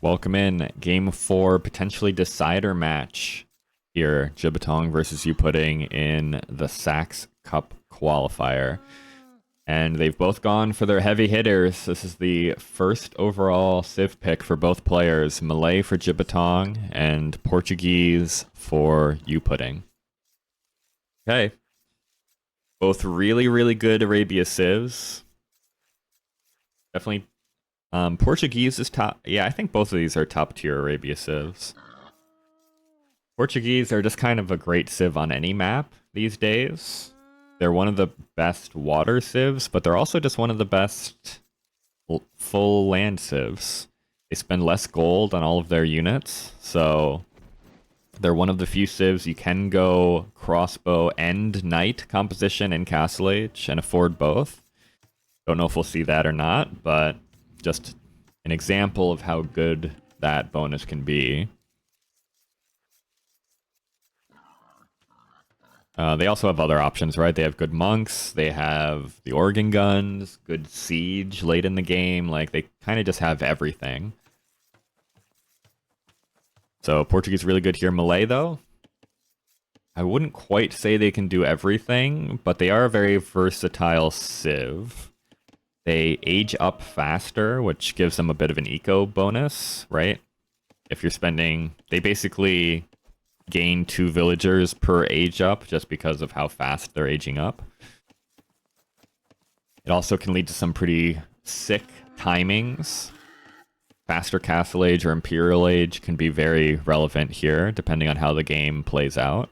Welcome in. Game 4, potentially decider match here. Jibatong versus YouPudding in the ShenAiXie Cup qualifier. And they've both gone for their heavy hitters. This is the first overall Civ pick for both players. Malay for Jibatong and Portuguese for YouPudding. Okay. Both really, really good Arabia Civs. Definitely Portuguese is top. Yeah, I think both of these are top tier Arabia Civs. Portuguese are just kind of a great Civ on any map these days. They're one of the best water Civs, but they're also just one of the best full land Civs. They spend less gold on all of their units, so they're one of the few Civs you can go crossbow and knight composition in Castle Age and afford both. Don't know if we'll see that or not, but just an example of how good that bonus can be. They also have other options, right? They have good monks, they have the organ guns, good siege late in the game. Like, they kind of just have everything. So Portuguese really good here. Malay, though, I wouldn't quite say they can do everything, but they are a very versatile Civ. They age up faster, which gives them a bit of an eco bonus, right? If you're spending... They basically gain 2 villagers per age up just because of how fast they're aging up. It also can lead to some pretty sick timings. Faster Castle Age or Imperial Age can be very relevant here, depending on how the game plays out.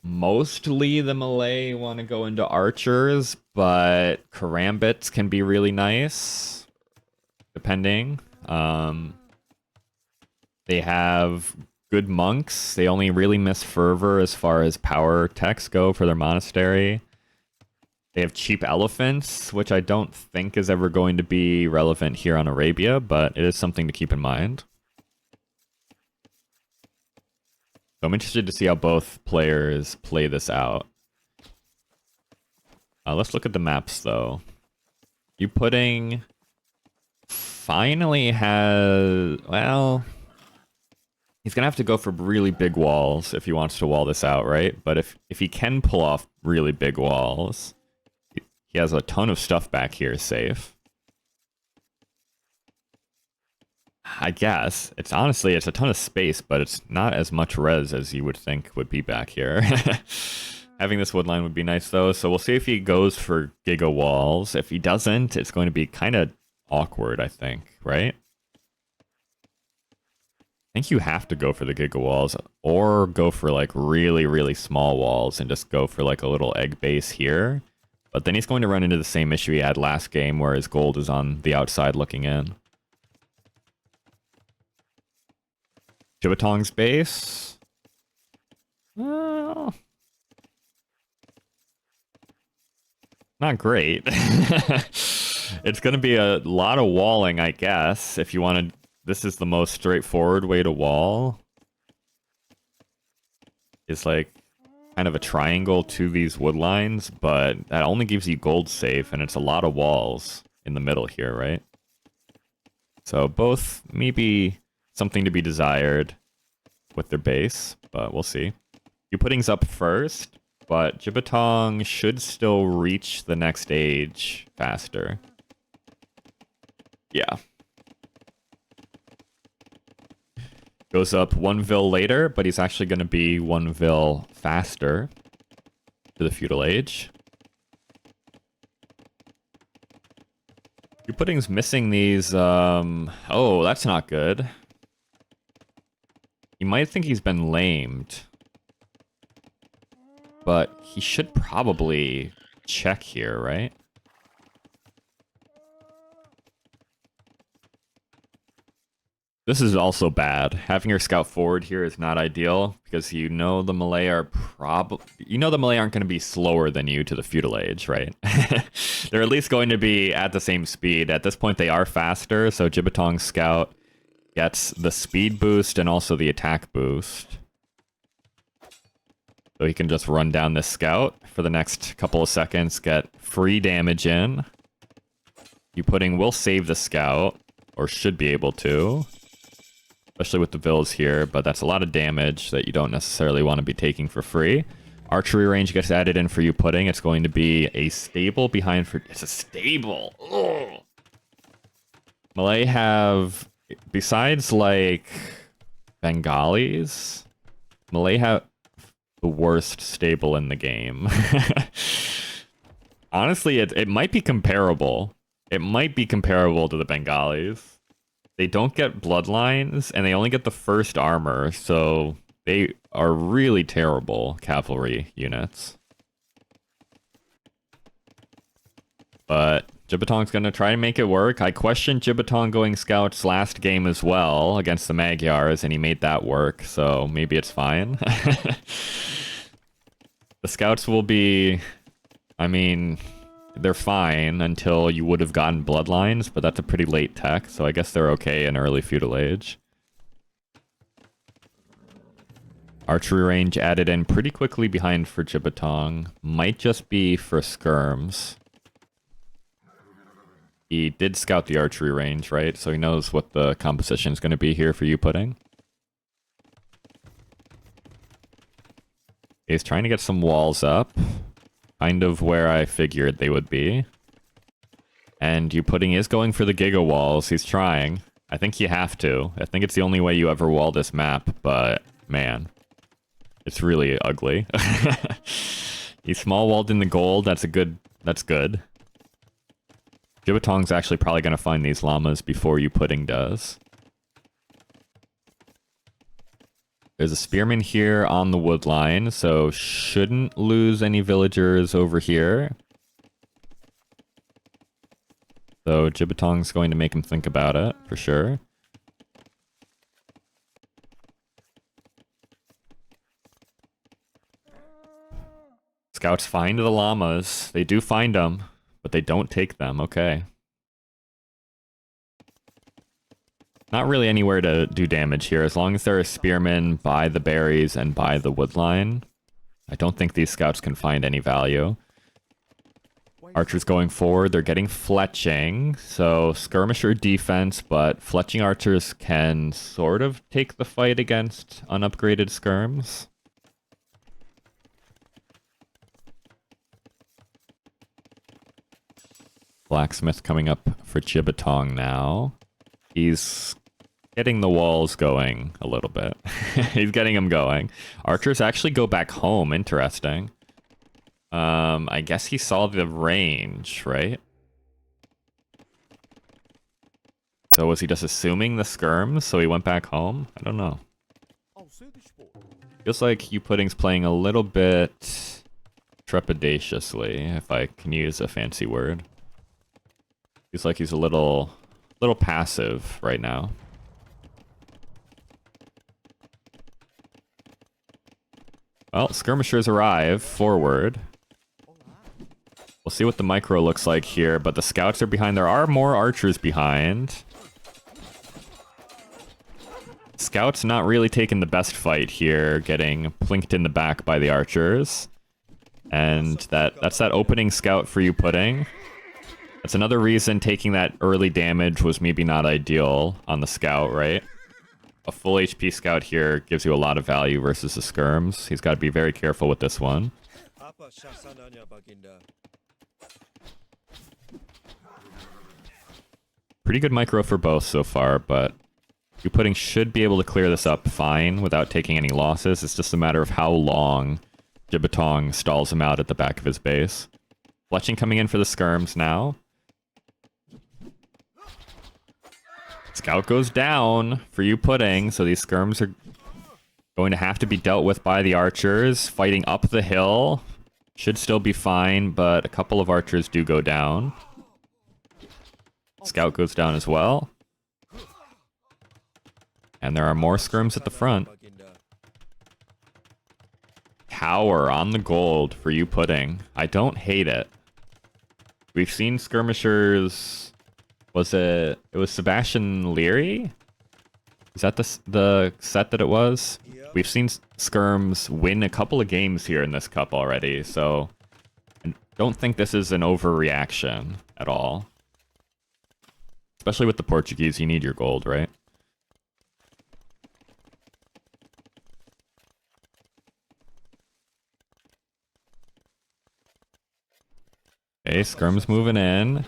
Mostly the Malay want to go into archers, but karambits can be really nice, depending. They have good monks. They only really miss fervor as far as power techs go for their monastery. They have cheap elephants, which I don't think is ever going to be relevant here on Arabia, but it is something to keep in mind. So I'm interested to see how both players play this out. Let's look at the maps, though. YouPudding finally has... Well... He's going to have to go for really big walls if he wants to wall this out, right? But if he can pull off really big walls, he has a ton of stuff back here safe. I guess. It's honestly a ton of space, but it's not as much res as you would think would be back here. Having this wood line would be nice, though. So we'll see if he goes for giga walls. If he doesn't, it's going to be kind of awkward, I think, right? I think you have to go for the giga walls or go for like really, really small walls and just go for like a little egg base here. But then he's going to run into the same issue he had last game where his gold is on the outside looking in. Jibatong's base. Well, not great. It's going to be a lot of walling, I guess, if you want to... This is the most straightforward way to wall. It's like kind of a triangle to these wood lines, but that only gives you gold safe, and it's a lot of walls in the middle here, right? So both maybe something to be desired with their base, but we'll see. YouPudding's up first, but Jibatong should still reach the next age faster. Yeah. Goes up 1 vil later, but he's actually going to be 1 vil faster to the feudal age. YouPudding's missing these, oh, that's not good. You might think he's been lamed. But he should probably check here, right? This is also bad. Having your scout forward here is not ideal because you know the Malay are the Malay aren't going to be slower than you to the feudal age, right? They're at least going to be at the same speed. At this point, they are faster, so Jibatong's scout gets the speed boost and also the attack boost. So he can just run down this scout for the next couple of seconds, get free damage in. YouPudding will save the scout. or should be able to. Especially with the vills here, but that's a lot of damage that you don't necessarily want to be taking for free. Archery range gets added in for YouPudding. It's going to be a stable behind for... It's a stable! Ugh. Malay have... Besides, like, Bengalis, Malay have the worst stable in the game. Honestly, it might be comparable. It might be comparable to the Bengalis. They don't get bloodlines, and they only get the first armor, so they are really terrible cavalry units. But Jibatong's going to try to make it work. I questioned Jibatong going scouts last game as well against the Magyars, and he made that work, so maybe it's fine. The scouts will be... I mean... They're fine until you would have gotten bloodlines, but that's a pretty late tech, so I guess they're okay in early feudal age. Archery range added in pretty quickly behind for Jibatong. Might just be for skirms. He did scout the archery range, right? So he knows what the composition is going to be here for YouPudding. He's trying to get some walls up. Kind of where I figured they would be. And YouPudding is going for the Giga Walls. He's trying. I think you have to. I think it's the only way you ever wall this map, but man, it's really ugly. He's small walled in the gold. That's good. Jibatong's actually probably going to find these llamas before YouPudding does. There's a spearman here on the wood line, so shouldn't lose any villagers over here. So Jibatong's going to make him think about it, for sure. Scouts find the llamas. They do find them, but they don't take them. Okay. Not really anywhere to do damage here, as long as there are spearmen by the berries and by the woodline. I don't think these scouts can find any value. Archers going forward, they're getting fletching, so skirmisher defense, but fletching archers can sort of take the fight against unupgraded skirms. Blacksmith coming up for Jibatong now. He's getting the walls going a little bit. He's getting them going. Archers actually go back home. Interesting. I guess he saw the range, right? So was he just assuming the skirms, so he went back home? I don't know. Feels like YouPudding's playing a little bit trepidatiously, if I can use a fancy word. Feels like he's a little passive right now. Well, skirmishers arrive forward. We'll see what the micro looks like here, but the scouts are behind. There are more archers behind. Scouts not really taking the best fight here, getting plinked in the back by the archers. And that's that opening scout for YouPudding. That's another reason taking that early damage was maybe not ideal on the scout, right? A full HP scout here gives you a lot of value versus the skirms. He's got to be very careful with this one. Pretty good micro for both so far, but YouPudding should be able to clear this up fine without taking any losses. It's just a matter of how long Jibatong stalls him out at the back of his base. Fletching coming in for the skirms now. Scout goes down for YouPudding, so these skirms are going to have to be dealt with by the archers. Fighting up the hill. Should still be fine, but a couple of archers do go down. Scout goes down as well. And there are more skirms at the front. Tower on the gold for YouPudding. I don't hate it. We've seen skirmishers... It was Sebastian Leary? Is that the set that it was? We've seen skirms win a couple of games here in this cup already, so I don't think this is an overreaction at all. Especially with the Portuguese, you need your gold, right? Okay, Skirm's moving in.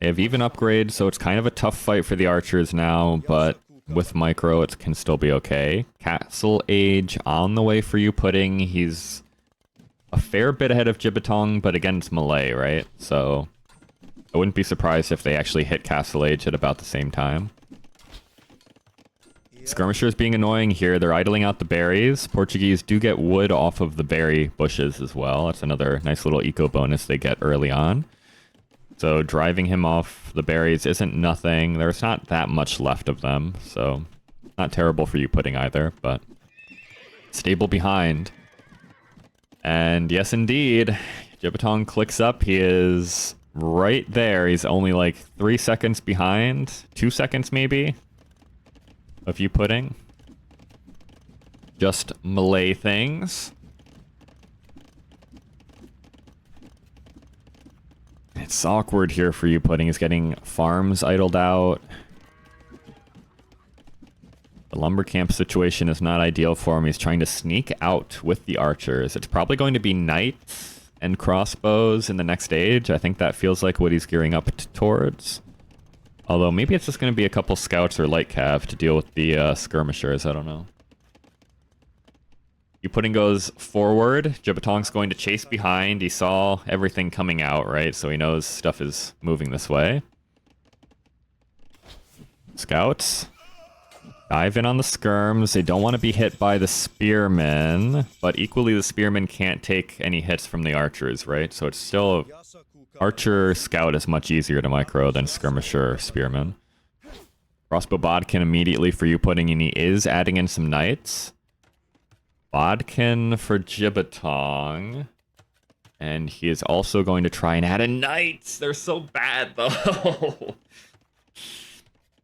They have even upgrades, so it's kind of a tough fight for the archers now, but with micro, it can still be okay. Castle Age on the way for YouPudding. He's a fair bit ahead of Jibatong, but again, it's Malay, right? So I wouldn't be surprised if they actually hit Castle Age at about the same time. Skirmishers being annoying here. They're idling out the berries. Portuguese do get wood off of the berry bushes as well. That's another nice little eco bonus they get early on. So driving him off the berries isn't nothing. There's not that much left of them, so not terrible for YouPudding either, but stable behind. And yes, indeed, Jibatong clicks up. He is right there. He's only like 3 seconds behind, 2 seconds maybe, of YouPudding. Just Malay things. It's awkward here for YouPudding. He's getting farms idled out. The lumber camp situation is not ideal for him. He's trying to sneak out with the archers. It's probably going to be knights and crossbows in the next stage. I think that feels like what he's gearing up towards. Although maybe it's just going to be a couple scouts or light cav to deal with the skirmishers. I don't know. YouPudding goes forward. Jibatong's going to chase behind. He saw everything coming out, right? So he knows stuff is moving this way. Scouts dive in on the skirms. They don't want to be hit by the spearmen, but equally the spearmen can't take any hits from the archers, right? So it's still archer scout is much easier to micro than skirmisher spearmen. Crossbow bodkin immediately for YouPudding, and he is adding in some knights. Bodkin for Jibatong. And he is also going to try and add in knights. They're so bad, though.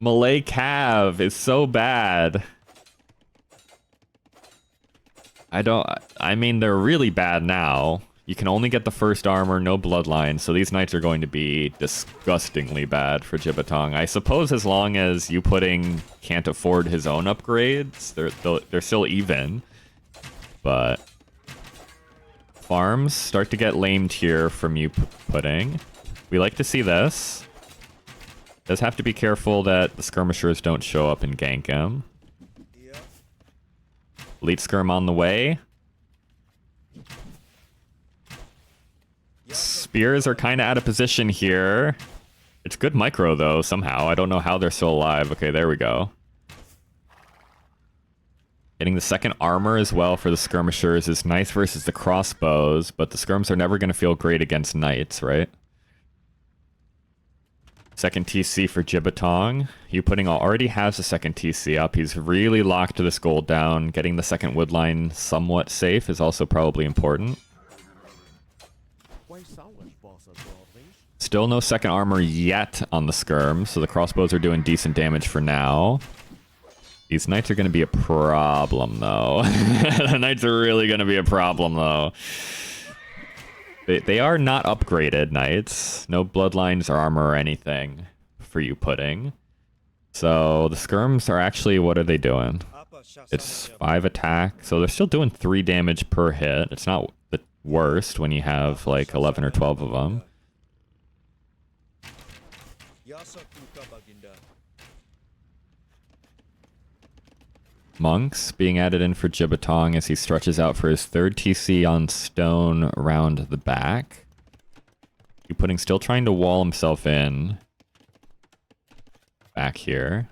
Malay Cav is so bad. I mean, they're really bad now. You can only get the first armor, no bloodline, so these knights are going to be disgustingly bad for Jibatong. I suppose as long as YouPudding can't afford his own upgrades, they're still even. But farms start to get lamed here from YouPudding. We like to see this. Does have to be careful that the skirmishers don't show up and gank him. Elite skirm on the way. Spears are kind of out of position here. It's good micro though, somehow. I don't know how they're still alive. Okay, there we go. Getting the second armor as well for the skirmishers is nice versus the crossbows, but the skirms are never going to feel great against knights, right? Second TC for Jibatong. YouPudding already has a second TC up. He's really locked this gold down. Getting the second wood line somewhat safe is also probably important. Still no second armor yet on the skirm, so the crossbows are doing decent damage for now. These knights are going to be a problem, though. The knights are really going to be a problem, though. They are not upgraded knights. No bloodlines or armor or anything for YouPudding. So the skirms are actually, what are they doing? It's 5 attack, so they're still doing 3 damage per hit. It's not the worst when you have like 11 or 12 of them. Monks being added in for Jibatong as he stretches out for his third TC on stone around the back. YouPudding still trying to wall himself in back here.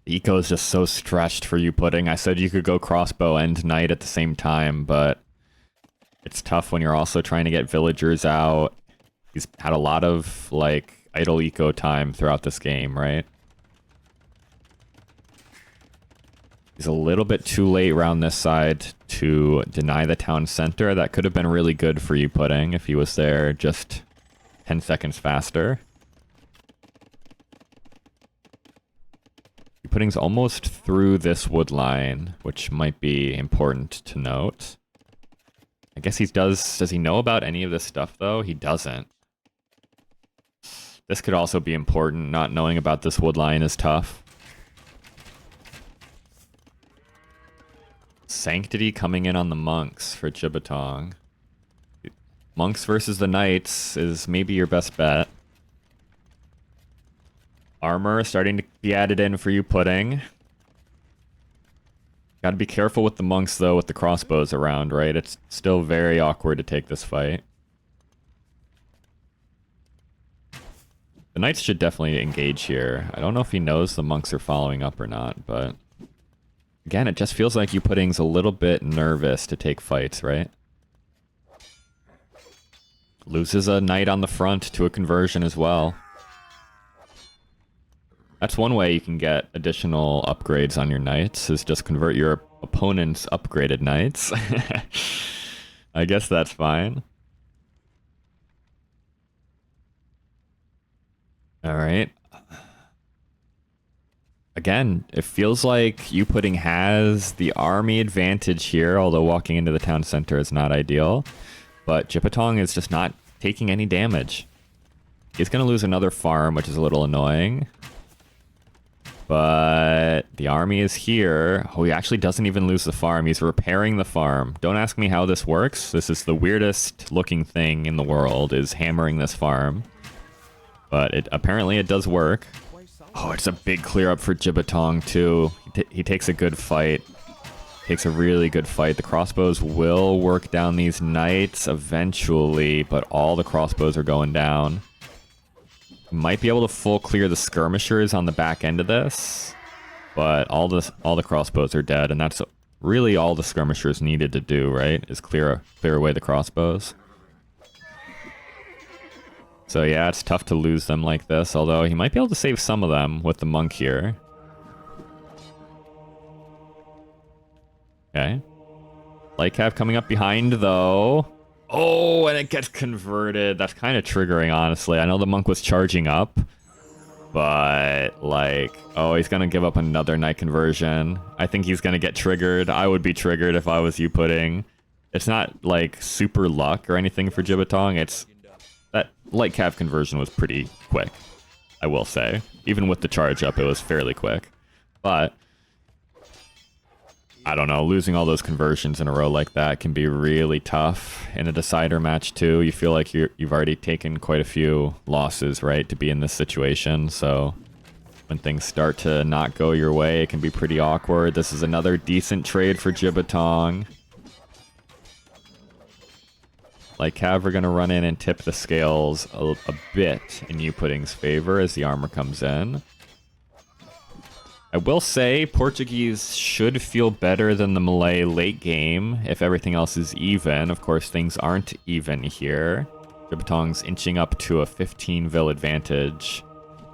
The eco is just so stretched for YouPudding. I said you could go crossbow and knight at the same time, but it's tough when you're also trying to get villagers out. He's had a lot of like idle eco time throughout this game, right? He's a little bit too late around this side to deny the town center. That could have been really good for YouPudding if he was there just 10 seconds faster. YouPudding's almost through this wood line, which might be important to note. I guess he does he know about any of this stuff, though? He doesn't. This could also be important. Not knowing about this wood line is tough. Sanctity coming in on the monks for Jibatong. Monks versus the knights is maybe your best bet. Armor starting to be added in for YouPudding. Gotta be careful with the monks, though, with the crossbows around, right? It's still very awkward to take this fight. The knights should definitely engage here. I don't know if he knows the monks are following up or not, but... Again, it just feels like YouPudding's a little bit nervous to take fights, right? Loses a knight on the front to a conversion as well. That's one way you can get additional upgrades on your knights, is just convert your opponent's upgraded knights. I guess that's fine. Alright. Again, it feels like YouPudding has the army advantage here, although walking into the town center is not ideal. But Jibatong is just not taking any damage. He's going to lose another farm, which is a little annoying. But the army is here. Oh, he actually doesn't even lose the farm. He's repairing the farm. Don't ask me how this works. This is the weirdest looking thing in the world, is hammering this farm. But apparently it does work. Oh, it's a big clear up for Jibatong too. He takes a good fight. Takes a really good fight. The crossbows will work down these knights eventually, but all the crossbows are going down. Might be able to full clear the skirmishers on the back end of this, but all the crossbows are dead, and that's really all the skirmishers needed to do, right? Is clear away the crossbows. So yeah, it's tough to lose them like this, although he might be able to save some of them with the monk here. Okay. Light Cav coming up behind, though. Oh, and it gets converted. That's kind of triggering, honestly. I know the monk was charging up, but, like, oh, he's going to give up another knight conversion. I think he's going to get triggered. I would be triggered if I was YouPudding. It's not, like, super luck or anything for Jibatong. It's... That Light Cav conversion was pretty quick, I will say. Even with the charge up, it was fairly quick. But... I don't know, losing all those conversions in a row like that can be really tough in a decider match too. You feel like you've already taken quite a few losses, right, to be in this situation. So when things start to not go your way, it can be pretty awkward. This is another decent trade for Jibatong. Like, Cav are going to run in and tip the scales a bit in YouPudding's favor as the armor comes in. I will say Portuguese should feel better than the Malay late game if everything else is even. Of course, things aren't even here. Jibatong's inching up to a 15 vil advantage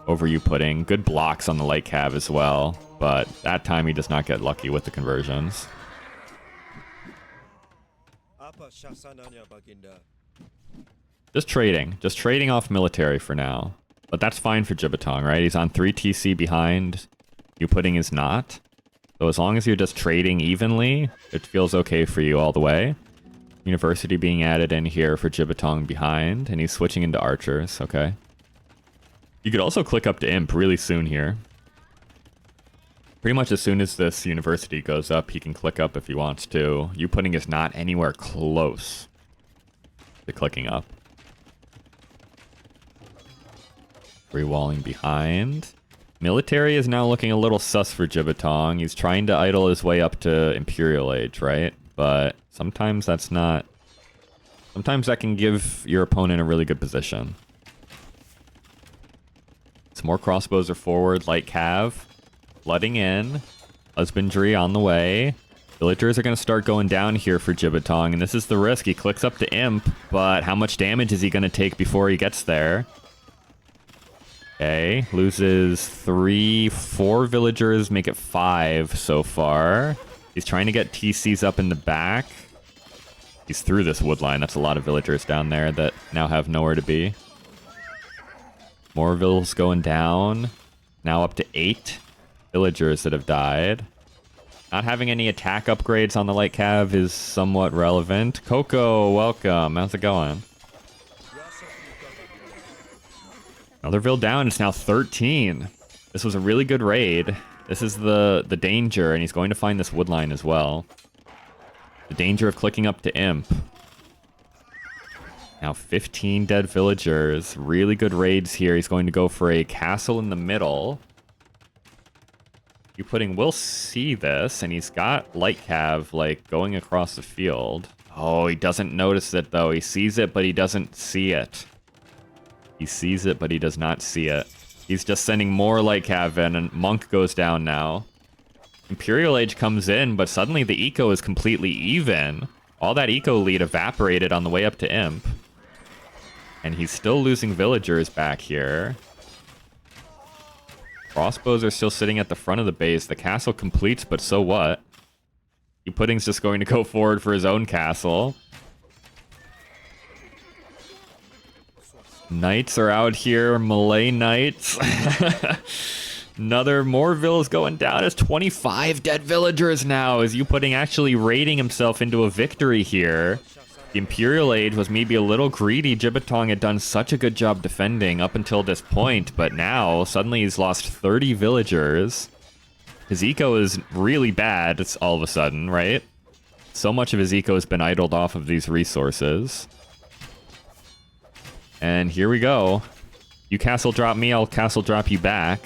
over YouPudding. Good blocks on the Light Cav as well, but that time he does not get lucky with the conversions. Just trading off military for now. But that's fine for Jibatong, right? He's on 3 TC behind. YouPudding is not. So as long as you're just trading evenly, it feels okay for you all the way. University being added in here for Jibatong behind, and he's switching into archers, okay. You could also click up to Imp really soon here. Pretty much as soon as this university goes up, he can click up if he wants to. YouPudding is not anywhere close to clicking up. Rewalling behind. Military is now looking a little sus for Jibatong. He's trying to idle his way up to Imperial Age, right? But sometimes that's not... Sometimes that can give your opponent a really good position. Some more crossbows are forward, Light Cav. Flooding in. Husbandry on the way. Villagers are going to start going down here for Jibatong, and this is the risk. He clicks up to Imp, but how much damage is he going to take before he gets there? Okay, loses 4 villagers, make it 5 so far. He's trying to get TCs up in the back. He's through this wood line. That's a lot of villagers down there that now have nowhere to be. More vills going down. Now up to 8 villagers that have died. Not having any attack upgrades on the light cav is somewhat relevant. Coco, welcome. How's it going? Another Ville down. It's now 13. This was a really good raid. This is the danger, and he's going to find this woodline as well. The danger of clicking up to Imp. Now 15 dead villagers. Really good raids here. He's going to go for a castle in the middle. YouPudding will see this, and he's got light cav, like, going across the field. Oh, he doesn't notice it, though. He sees it, but he doesn't see it. He sees it, but he does not see it. He's just sending more light cav in, and Monk goes down now. Imperial Age comes in, but suddenly the eco is completely even. All that eco lead evaporated on the way up to Imp. And he's still losing villagers back here. Crossbows are still sitting at the front of the base. The castle completes, but so what? YouPudding's just going to go forward for his own castle. Knights are out here. Malay Knights. More villas going down. It's 25 dead villagers now. Is YouPudding actually raiding himself into a victory here? The Imperial Age was maybe a little greedy. Jibatong had done such a good job defending up until this point, but now suddenly he's lost 30 villagers. His eco is really bad. It's all of a sudden, right? So much of his eco has been idled off of these resources. And here we go. You castle drop me, I'll castle drop you back.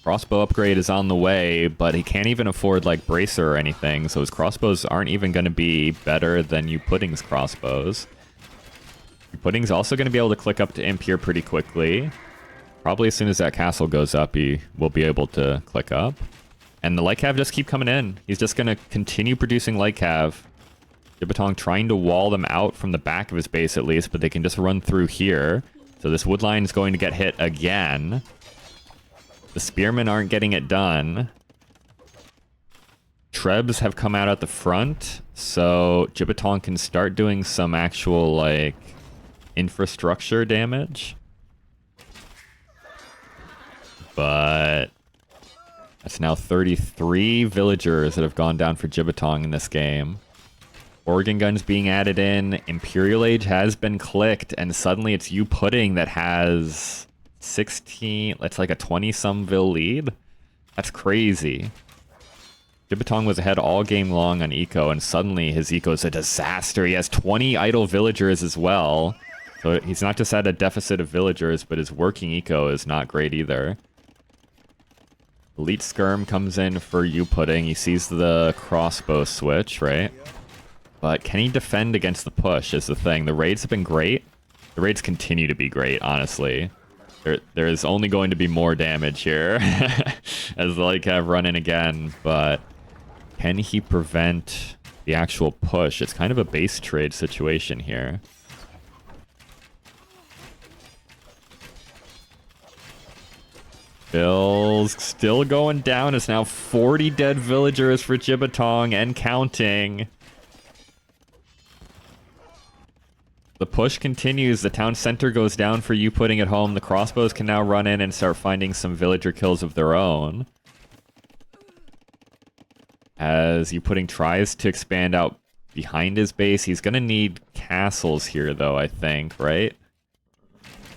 Crossbow upgrade is on the way, but he can't even afford, like, bracer or anything, so his crossbows aren't even going to be better than YouPudding's crossbows. YouPudding's also going to be able to click up to Imp here pretty quickly. Probably as soon as that castle goes up, he will be able to click up. And the light cav just keep coming in. He's just going to continue producing light cav. Jibatong trying to wall them out from the back of his base at least, but they can just run through here. So this wood line is going to get hit again. The spearmen aren't getting it done. Trebs have come out at the front, so Jibatong can start doing some actual, like, infrastructure damage. But that's now 33 villagers that have gone down for Jibatong in this game. Organ guns being added in. Imperial Age has been clicked, and suddenly it's YouPudding that has 16, that's like a 20-some Vil lead. That's crazy. Jibatong was ahead all game long on eco, and suddenly his eco is a disaster. He has 20 idle villagers as well. So he's not just at a deficit of villagers, but his working eco is not great either. Elite Skirm comes in for YouPudding. He sees the crossbow switch, right? But can he defend against the push is the thing. The raids have been great. The raids continue to be great, honestly. There is only going to be more damage here as the light cav run in again, but can he prevent the actual push? It's kind of a base trade situation here. Bill's still going down. It's now 40 dead villagers for Jibatong and counting. The push continues. The town center goes down for YouPudding at home. The crossbows can now run in and start finding some villager kills of their own. As YouPudding tries to expand out behind his base, he's going to need castles here, though, I think, right?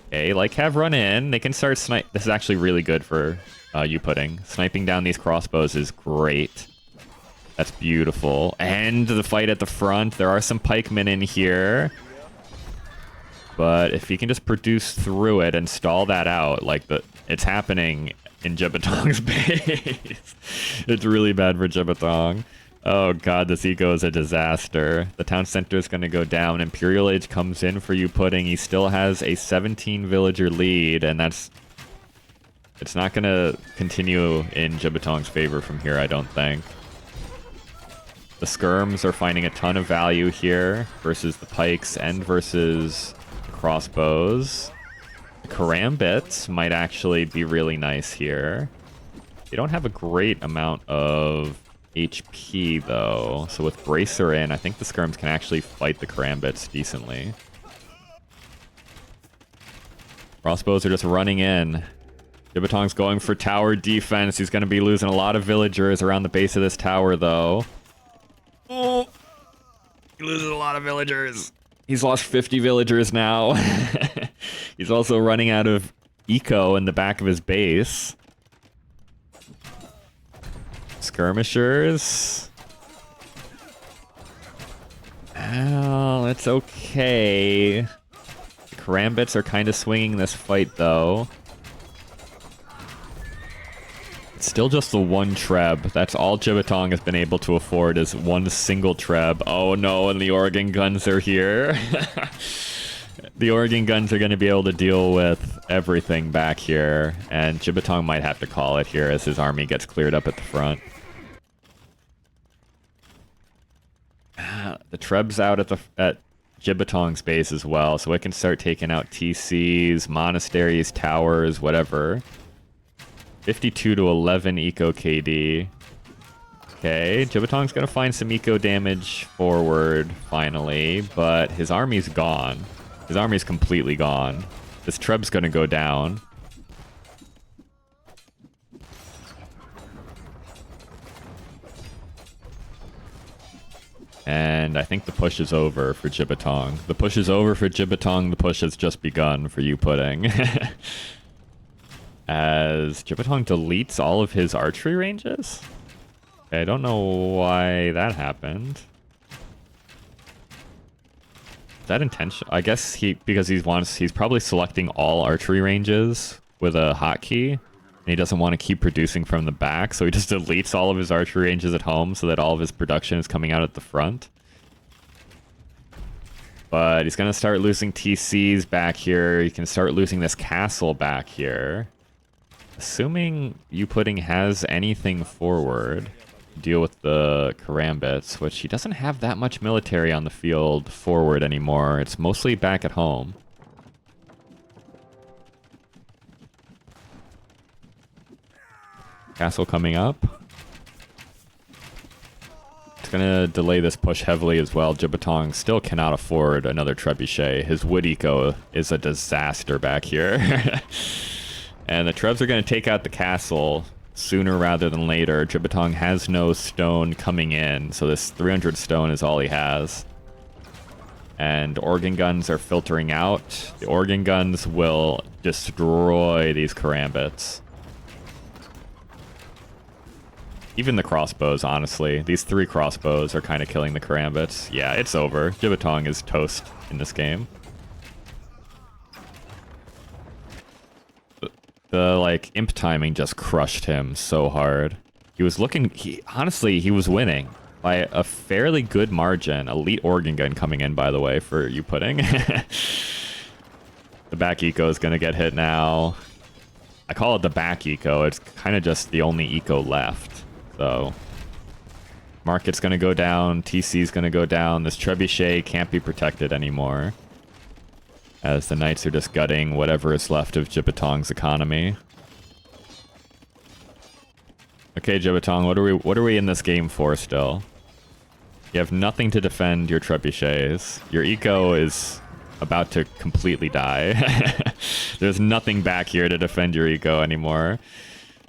Okay, like have run in. They can start snipe. This is actually really good for YouPudding. Sniping down these crossbows is great. That's beautiful. And the fight at the front. There are some pikemen in here. But if he can just produce through it and stall that out, like it's happening in Jibatong's base. It's really bad for Jibatong. Oh god, this eco is a disaster. The town center is going to go down. Imperial Age comes in for YouPudding. He still has a 17 villager lead, and it's not going to continue in Jibatong's favor from here, I don't think. The skirms are finding a ton of value here versus the pikes and versus crossbows. The karambits might actually be really nice here. They don't have a great amount of HP though, so with bracer in, I think the skirms can actually fight the karambits decently. Crossbows are just running in. Jibatong's going for tower defense. He's going to be losing a lot of villagers around the base of this tower, though. Oh, he loses a lot of villagers. He's lost 50 villagers now. He's also running out of eco in the back of his base. Skirmishers. Oh, it's okay. The Karambits are kind of swinging this fight, though. It's still just the one Treb. That's all Jibatong has been able to afford is one single Treb. Oh no, and the Oregon guns are here. The Oregon guns are going to be able to deal with everything back here, and Jibatong might have to call it here as his army gets cleared up at the front. The Treb's out at Jibatong's base as well, so it can start taking out TCs, monasteries, towers, whatever. 52 to 11 eco KD. Okay, Jibatong's gonna find some eco damage forward finally, but his army's gone. His army's completely gone. This Treb's gonna go down. And I think the push is over for Jibatong. The push is over for Jibatong. The push has just begun for YouPudding. As Jibatong deletes all of his archery ranges? Okay, I don't know why that happened. Is that intentional? I guess because he's probably selecting all archery ranges with a hotkey, and he doesn't want to keep producing from the back, so he just deletes all of his archery ranges at home so that all of his production is coming out at the front. But he's going to start losing TCs back here. He can start losing this castle back here. Assuming YouPudding has anything forward to deal with the Karambits, which he doesn't have that much military on the field forward anymore. It's mostly back at home. Castle coming up. It's gonna delay this push heavily as well. Jibatong still cannot afford another trebuchet. His wood eco is a disaster back here. And the Trebs are gonna take out the castle sooner rather than later. Jibatong has no stone coming in, so this 300 stone is all he has. And organ guns are filtering out. The organ guns will destroy these Karambits. Even the crossbows, honestly. These 3 crossbows are kind of killing the Karambits. Yeah, it's over. Jibatong is toast in this game. The, like, imp timing just crushed him so hard. He was looking... honestly, he was winning by a fairly good margin. Elite organ gun coming in, by the way, for YouPudding. The back eco is going to get hit now. I call it the back eco. It's kind of just the only eco left. So, market's gonna go down, TC's gonna go down, this trebuchet can't be protected anymore. As the knights are just gutting whatever is left of Jibatong's economy. Okay, Jibatong, what are we in this game for still? You have nothing to defend your trebuchets. Your eco is about to completely die. There's nothing back here to defend your eco anymore.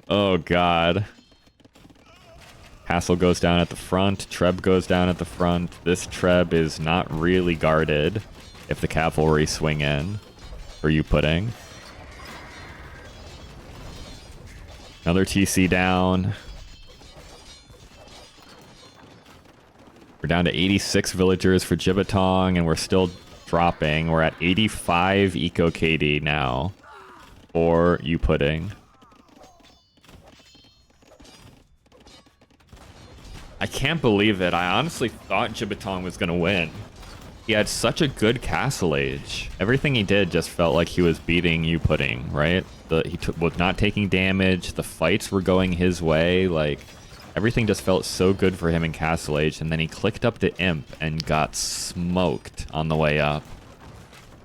Oh god. Castle goes down at the front. Treb goes down at the front. This Treb is not really guarded if the cavalry swing in for YouPudding. Another TC down. We're down to 86 villagers for Jibatong, and we're still dropping. We're at 85 eco KD now for YouPudding. I can't believe it. I honestly thought Jibatong was going to win. He had such a good castle age. Everything he did just felt like he was beating YouPudding, right? He was not taking damage. The fights were going his way. Like, everything just felt so good for him in castle age. And then he clicked up to Imp and got smoked on the way up.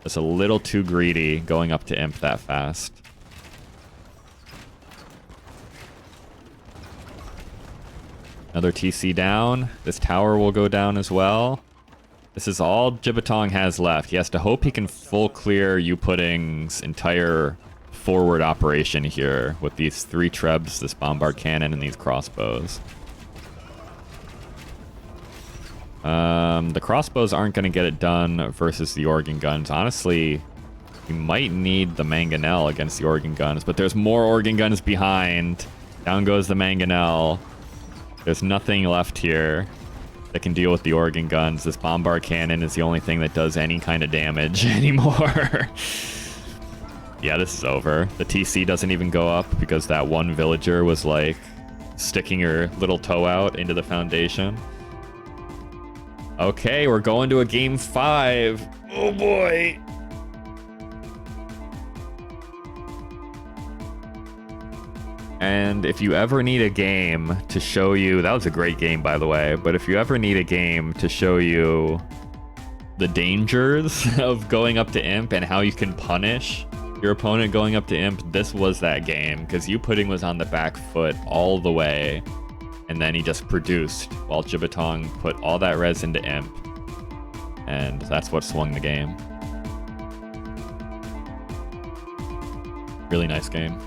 Just a little too greedy going up to Imp that fast. Another TC down. This tower will go down as well. This is all Jibatong has left. He has to hope he can full clear YouPudding's entire forward operation here with these 3 trebs, this bombard cannon, and these crossbows. The crossbows aren't going to get it done versus the organ guns. Honestly, you might need the mangonel against the organ guns, but there's more organ guns behind. Down goes the mangonel. There's nothing left here that can deal with the organ guns. This bombard cannon is the only thing that does any kind of damage anymore. Yeah, this is over. The TC doesn't even go up because that one villager was like sticking her little toe out into the foundation. Okay, we're going to a game 5. Oh boy. And if you ever need a game to show you, that was a great game, by the way, but if you ever need a game to show you the dangers of going up to Imp and how you can punish your opponent going up to Imp, this was that game, because YouPudding was on the back foot all the way, and then he just produced while Jibatong put all that res into Imp, and that's what swung the game. Really nice game.